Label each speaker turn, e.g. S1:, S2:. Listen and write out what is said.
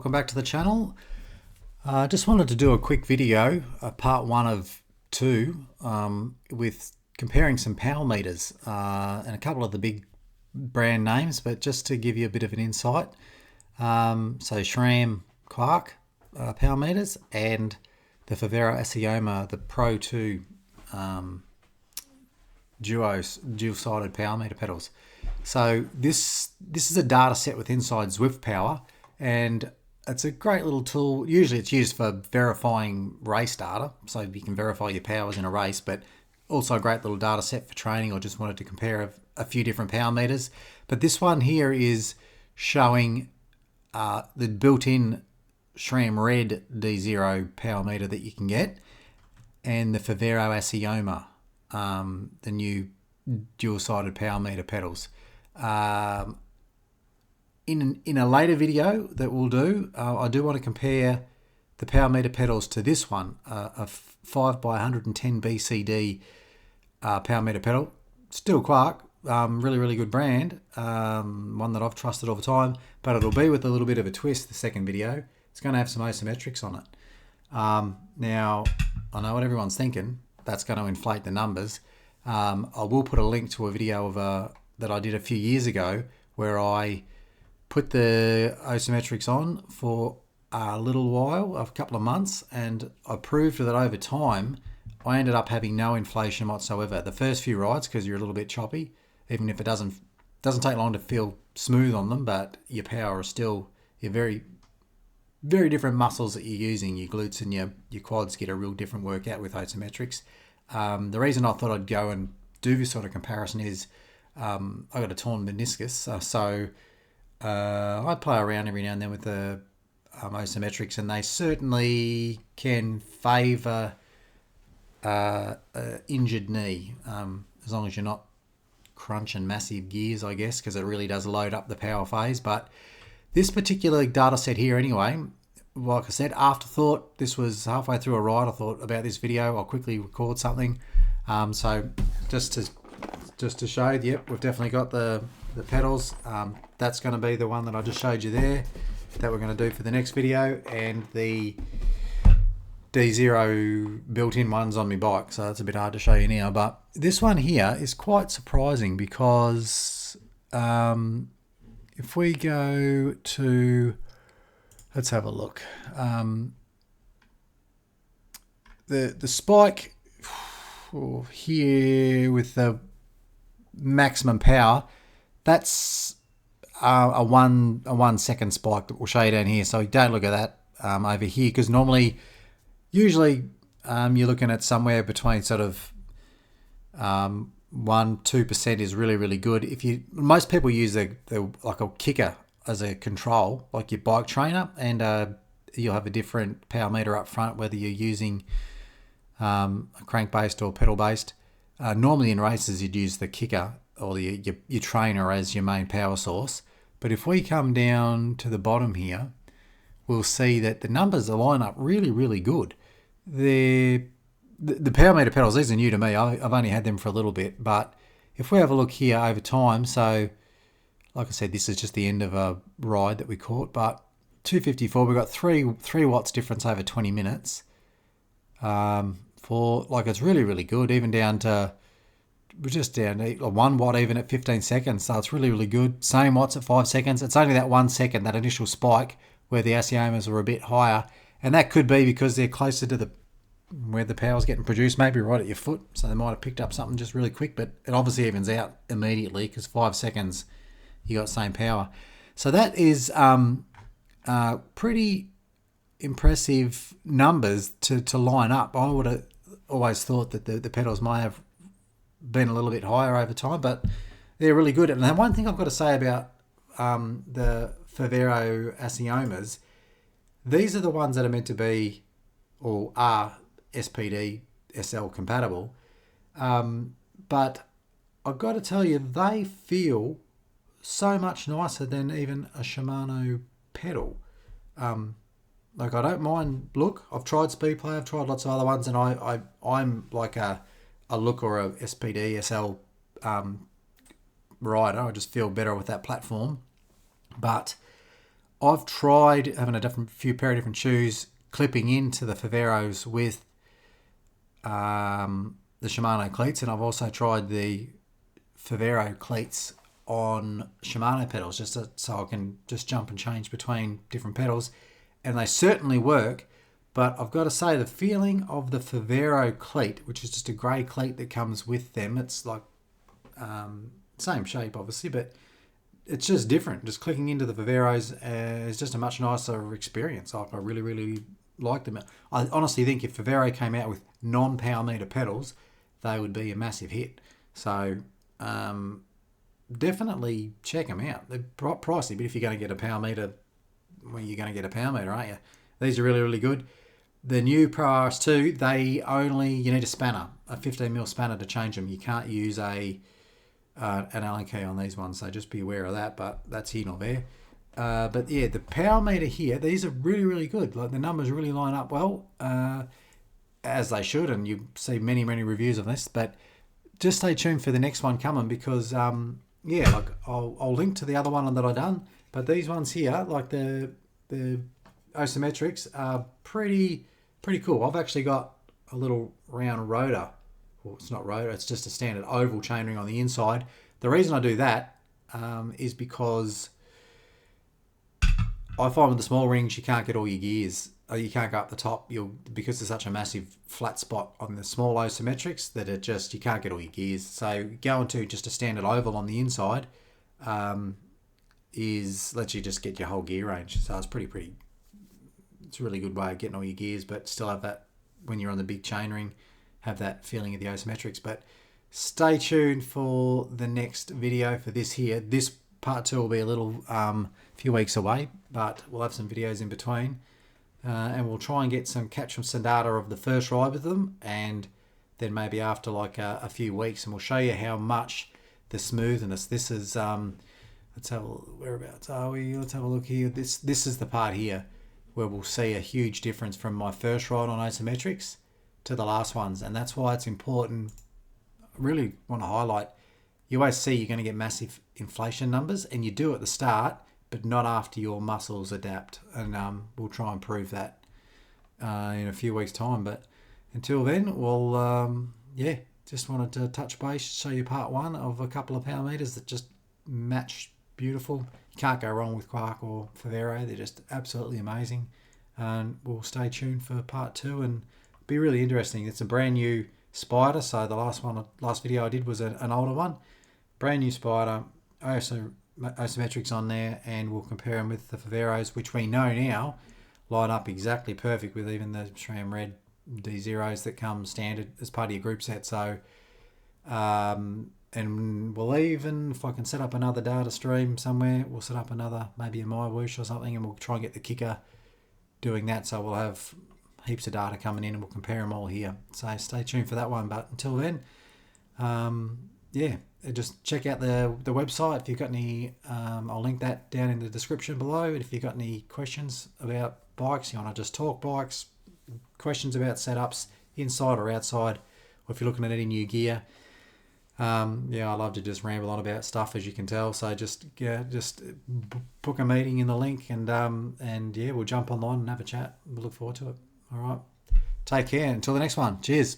S1: welcome back to the channel. Just wanted to do a quick video, part one of two, with comparing some power meters and a couple of the big brand names, but just to give you a bit of an insight. So SRAM Quark power meters and the Favero Assioma, the Pro 2 dual-sided power meter pedals. So this is a data set with inside Zwift power, and it's a great little tool. Usually it's used for verifying race data, so you can verify your powers in a race, but also a great little data set for training or just wanted to compare a few different power meters. But this one here is showing the built-in SRAM RED D0 power meter that you can get, and the Favero Assioma, the new dual-sided power meter pedals. In a later video that we'll do, I do want to compare the power meter pedals to this one, a 5x110 BCD power meter pedal. Still Quark, really good brand, one that I've trusted all the time, but it'll be with a little bit of a twist. The second video, it's going to have some asymmetrics on it. Now, I know what everyone's thinking, that's going to inflate the numbers. I will put a link to a video of that I did a few years ago where I put the asymmetrics on for a little while, a couple of months, and I proved that over time I ended up having no inflation whatsoever. The first few rides, because you're a little bit choppy, even if it doesn't take long to feel smooth on them, but your power is still, your very different muscles that you're using, your glutes and your quads get a real different workout with asymmetrics. The reason I thought I'd go and do this sort of comparison is I got a torn meniscus, so I play around every now and then with the asymmetrics, and they certainly can favour injured knee, as long as you're not crunching massive gears, I guess, because it really does load up the power phase. But this particular data set here anyway, like I said, afterthought, this was halfway through a ride, I thought about this video, I'll quickly record something. So just to show you, yep, we've definitely got the pedals. That's going to be the one that I just showed you there that we're going to do for the next video, and the D0 built-in ones on my bike, so it's a bit hard to show you now. But this one here is quite surprising because if we go to, let's have a look. The spike here with the maximum power, that's a 1 second spike that we'll show you down here. So don't look at that over here, because usually you're looking at somewhere between sort of 1-2% is really good. Most people use like a kicker as a control, like your bike trainer, and you'll have a different power meter up front, whether you're using a crank based or pedal based. Normally in races you'd use the kicker or your trainer as your main power source. But if we come down to the bottom here, we'll see that the numbers line up really good. The power meter pedals, these are new to me. I've only had them for a little bit, but if we have a look here over time, so like I said, this is just the end of a ride that we caught, but 254, we've got 3 watts difference over 20 minutes. It's really good, even down to, we're just down to 1 watt even at 15 seconds, so it's really good. Same watts at 5 seconds. It's only that 1 second, that initial spike, where the Assiomas were a bit higher, and that could be because they're closer to where the power's getting produced, maybe right at your foot, so they might have picked up something just really quick, but it obviously evens out immediately because 5 seconds you got same power. So that is pretty impressive numbers to line up. I would have always thought that the pedals might have been a little bit higher over time, but they're really good. And one thing I've got to say about the Favero Assiomas, these are the ones that are meant to be, or are, SPD-SL compatible, but I've got to tell you, they feel so much nicer than even a Shimano pedal. Like, I don't mind look. I've tried Speedplay, I've tried lots of other ones, and I'm like a look or a SPD-SL rider. I just feel better with that platform. But I've tried having a few pair of different shoes, clipping into the Faveros with the Shimano cleats, and I've also tried the Favero cleats on Shimano pedals, just so I can just jump and change between different pedals, and they certainly work. But I've got to say, the feeling of the Favero cleat, which is just a grey cleat that comes with them, it's like same shape obviously, but it's just different. Just clicking into the Faveros is just a much nicer experience. I really, really like them. I honestly think if Favero came out with non-power meter pedals, they would be a massive hit. So definitely check them out. They're pricey, but if you're going to get a power meter, well, you're going to get a power meter, aren't you? These are really, really good. The new Pro RS-2, you need a spanner, a 15mm spanner to change them. You can't use an Allen key on these ones, so just be aware of that, but that's here nor there. But yeah, the power meter here, these are really, really good. Like, the numbers really line up well, as they should, and you see many, many reviews of this. But just stay tuned for the next one coming, because yeah, like I'll link to the other one that I done, but these ones here, like the isometrics, are pretty cool. I've actually got a little round rotor. Well, it's not rotor, it's just a standard oval chainring on the inside. The reason I do that is because I find with the small rings you can't get all your gears. You can't go up the top. Because there's such a massive flat spot on the small isometrics that you can't get all your gears. So going to just a standard oval on the inside lets you just get your whole gear range. So it's pretty. It's a really good way of getting all your gears, but still have that when you're on the big chainring, have that feeling of the isometrics. But stay tuned for the next video for this here. This part 2 will be a little few weeks away, but we'll have some videos in between, and we'll try and catch some data of the first ride with them, and then maybe after like a few weeks, and we'll show you how much the smoothness. This is let's have whereabouts are we? Let's have a look here. This is the part here where we'll see a huge difference from my first ride on isometrics to the last ones, and that's why it's important. I really want to highlight, you always see you're going to get massive inflation numbers, and you do at the start, but not after your muscles adapt, and we'll try and prove that in a few weeks time. But until then, we'll yeah, just wanted to touch base, show you part 1 of a couple of power meters that just match beautiful. You can't go wrong with Quark or Favero. They're just absolutely amazing, and we'll stay tuned for part 2, and be really interesting. It's a brand new Spider, so the last video I did was an older one. Brand new Spider, isometrics on there, and we'll compare them with the Faveros, which we know now line up exactly perfect with even the SRAM Red D0s that come standard as part of your group set. So and we'll even, if I can set up another data stream somewhere, we'll set up another, maybe a MyWhoosh or something, and we'll try and get the kicker doing that, so we'll have heaps of data coming in and we'll compare them all here. So stay tuned for that one. But until then, yeah, just check out the website. If you've got any, I'll link that down in the description below. If you've got any questions about bikes, you want to just talk bikes, questions about setups, inside or outside, or if you're looking at any new gear, yeah, I love to just ramble on about stuff, as you can tell. So just book a meeting in the link, and yeah, we'll jump online and have a chat. We'll look forward to it. All right, take care until the next one. Cheers.